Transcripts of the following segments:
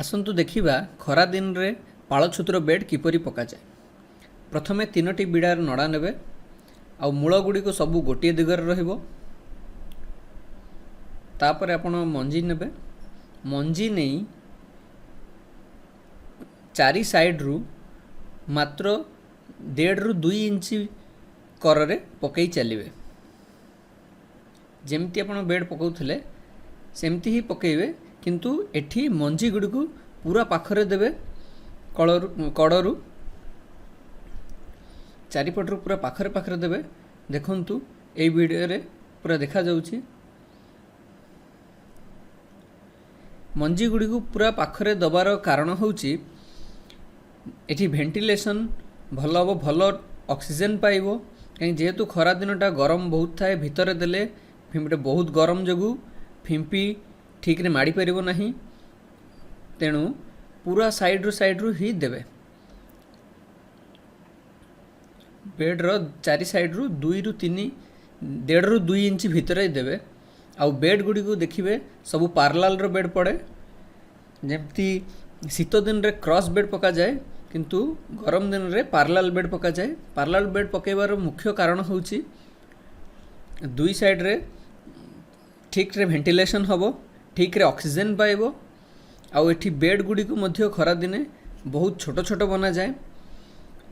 आसतु देखा खरा दिन रे पालछुतर बेड किपरि पकाए। प्रथमे 3टी बिड़ार नड़ा ने मूल गुड़िक सबू गोटे दिगरे रहिबो। तापर आपण मंजी ने मंजी नहीं 4 साइड रु मात्र 1.5 रु 2 इंच कर पकई चलिए। जमती आप बेड पकाउथिले सेमती ही पकेबे, किंतु एठी मंजी गुड़ी को पूरा पाखरे देवे। कड़रू चारिपटू पूरा पाखरे पाखरे देवे। देखंतु ए वीडियो रे पूरा देखा जाउछि। मंजी गुड़ी को पूरा पाखरे दबार कारण होउछि एठी भेंटिलेशन भल हम, भल ऑक्सीजन पाइबो। कहीं जेहेतु खरा दिनटा गरम बहुत थाए, भितर देले फिम्पी बहुत गरम जगू फिम्पी ठीक रे माड़ी परिबो नहीं। तेणु पूरा साइड रु ही देवे। बेड रो 4 साइड रु 2 रु 3 1.5 रु 2 इंच भितर ही देवे। आउ बेड गुड़ी को देखिए सबू पार्लाल रो बेड पड़े। जमती शीत दिन रे क्रॉस बेड पका जाए, किंतु गरम दिन रे पार्लाल बेड पका जाए। पार्लाल बेड पकेबार मुख्य कारण होउछि 2 साइड रे ठीक रे वेंटिलेशन हबो, ठीक रे ऑक्सीजन पाइबो। आउ एठी बेड गुड़ी को मध्य खरा दिने बहुत छोट छोट बना जाए।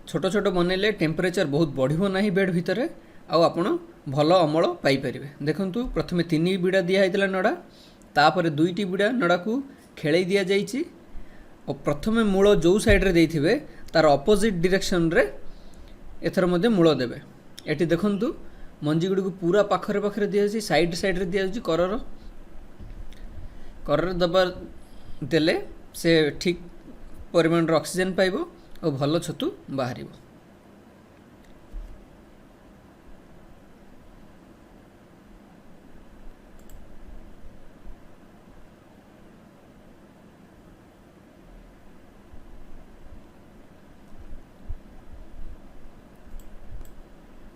छोट छोट बनैले टेम्परेचर बहुत बढ़िबो नहीं बेड भितर। आउ आपण भल अमल पाई परिबे। देखंतु प्रथमे 3 बिड़ा दिया हैतला नड़ा, तापरे 2टी बिड़ा नड़ा को खेळै दिया जाइछि। और प्रथमे मूल जो साइड रे देइथिबे तार ऑपोजिट डायरेक्शन रे एथर मध्ये मूल देबे। एठी देखंतु मंजी गुड़ी को पूरा पाखरे पाखरे दिया जाइछि, साइड रे दिया जाइछि। कर दबा देले से ठीक परिमाण रो ऑक्सीजन पाइबो और भल छतु बाहरिबो।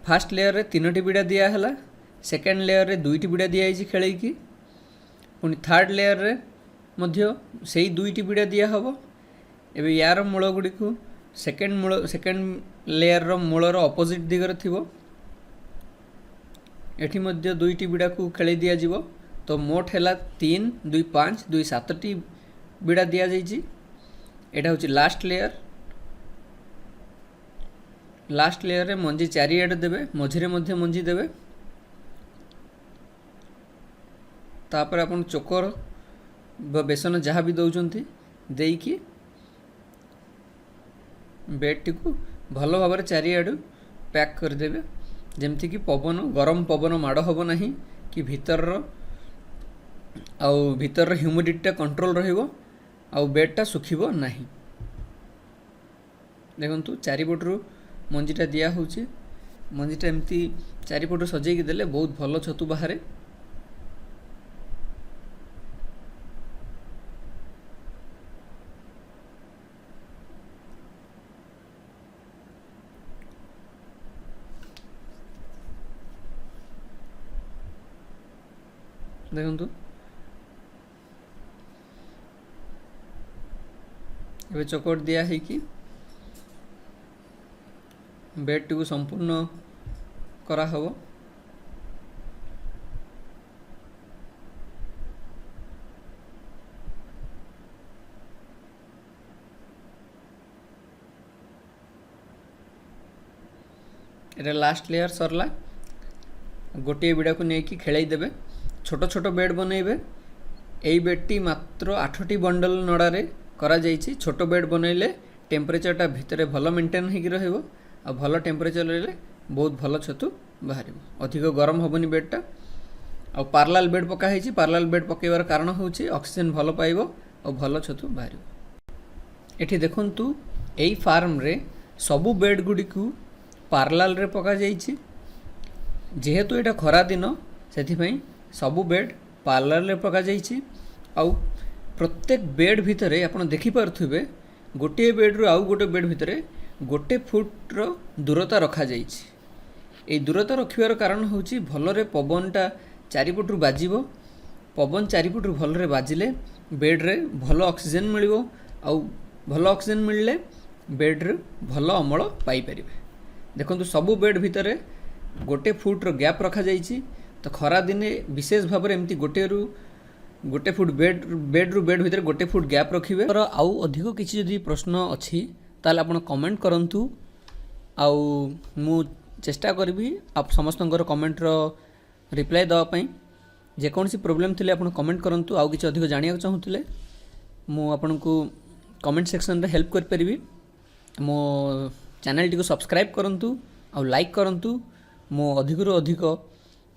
फास्ट लेयर रे 3टी बिड़ा दिया हला, सेकेंड लेयर रे 2टी बिड़ा दिया जाइछि खेळै की। पुणी थर्ड लेयर रे मध्य सेही 2टी बिड़ा दिया हबो। एबे यार मूल गुड़ी को सेकेंड लेयर रो मूल रो ऑपोजिट दिगरे थिबो। एठी मध्य 2टी बिड़ा को खेळै दिया जिवो। तो मोट हैला 3 2 5 2 7टी बिड़ा दिया जाइछि। एटा होछि लास्ट लेयर। लास्ट लेयर रे मंजी 4 एड देवे, मझिरे मध्य मंजी देवे। तापर अपन चोकर बेसन जहाँ भी दौरान देकी बेड टी को भल भाव 4 आड़ पैक करदेवे। जमती कि पवन गरम पवन माड़ हम नहीं कि भीतर ह्यूमिडिटी कंट्रोल रहिबो आउ बेडटा सुखिबो नहीं। देखंतु चारिपटरू मंजीटा दिया होउछि। मंजीटा एमती चारिपटू सजेकी देले बहुत भल छतु बाहरे। देखंतु एबे चकोट दिया है कि बेड टी को संपूर्ण करा हबो। एटा लास्ट लेयर सरला। गोटे बिड़ा को लेकिन खेल देवे। छोट छोट बेड बनइबे। यही बेडटी मात्र 8टी बंडल नड़ारे करा जाइछि। छोट बेड बनइले टेम्परेचरटा भितर भल मेंटेन होगी रहिबो। आ भल टेम्परेचर रहिले बहुत भल छतु बाहरिबो। अधिक गरम हबनी बेडटा। आ पार्लाल बेड पका होइछि। पार्लाल बेड पकेबार कारण होउछि ऑक्सीजन भल पाइबो और भल छतु बाहरिबो। एठी देखंतु एई फार्म रे सबु बेड गुडी को पार्लाल रे पका जाइछि। जेहेतु एटा खरा दिन सेथि पई सबु बेड पार्लाल रे पका जाइछि। आउ प्रत्येक बेड भितरे आपण देखि पारथुबे गोटे बेड रु आउ गोटे बेड भितरे 1 फुट रो दूरता रखा जाइछि। ए दूरता रखिबार कारण होउछि भलरे पवनटा चारिपटू बाजिबो ପବନ ଚାରିପଟରୁ ଭଲରେ ବାଜିଲେ ବେଡ଼୍ରେ ଭଲ ଅକ୍ସିଜେନ୍ ମିଳିବ, ଆଉ ଭଲ ଅକ୍ସିଜେନ୍ ମିଳିଲେ ବେଡ଼୍ରେ ଭଲ ଅମଳ ପାଇପାରିବେ। ଦେଖନ୍ତୁ ସବୁ ବେଡ଼୍ ଭିତରେ 1 ଫୁଟର ଗ୍ୟାପ୍ ରଖାଯାଇଛି। ତ ଖରାଦିନେ ବିଶେଷ ଭାବରେ ଏମିତି 1 ଫୁଟ ବେଡ଼୍ରୁ ବେଡ଼୍ ଭିତରେ 1 ଫୁଟ ଗ୍ୟାପ୍ ରଖିବେ। ଆଉ ଅଧିକ କିଛି ଯଦି ପ୍ରଶ୍ନ ଅଛି ତାହେଲେ ଆପଣ କମେଣ୍ଟ କରନ୍ତୁ, ଆଉ ମୁଁ ଚେଷ୍ଟା କରିବି ସମସ୍ତଙ୍କର କମେଣ୍ଟର ରିପ୍ଲାଏ ଦେବା ପାଇଁ। ଯେକୌଣସି ପ୍ରୋବ୍ଲେମ୍ ଥିଲେ ଆପଣ କମେଣ୍ଟ କରନ୍ତୁ। ଆଉ କିଛି ଅଧିକ ଜାଣିବାକୁ ଚାହୁଁଥିଲେ ମୁଁ ଆପଣଙ୍କୁ କମେଣ୍ଟ ସେକ୍ସନରେ ହେଲ୍ପ କରିପାରିବି। ମୋ ଚ୍ୟାନେଲଟିକୁ ସବସ୍କ୍ରାଇବ୍ କରନ୍ତୁ ଆଉ ଲାଇକ୍ କରନ୍ତୁ। ମୁଁ ଅଧିକରୁ ଅଧିକ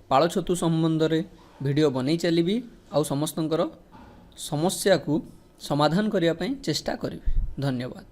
ପାଳ ଛତୁ ସମ୍ବନ୍ଧରେ ଭିଡ଼ିଓ ବନେଇ ଚାଲିବି ଆଉ ସମସ୍ତଙ୍କର ସମସ୍ୟାକୁ ସମାଧାନ କରିବା ପାଇଁ ଚେଷ୍ଟା କରିବି। ଧନ୍ୟବାଦ।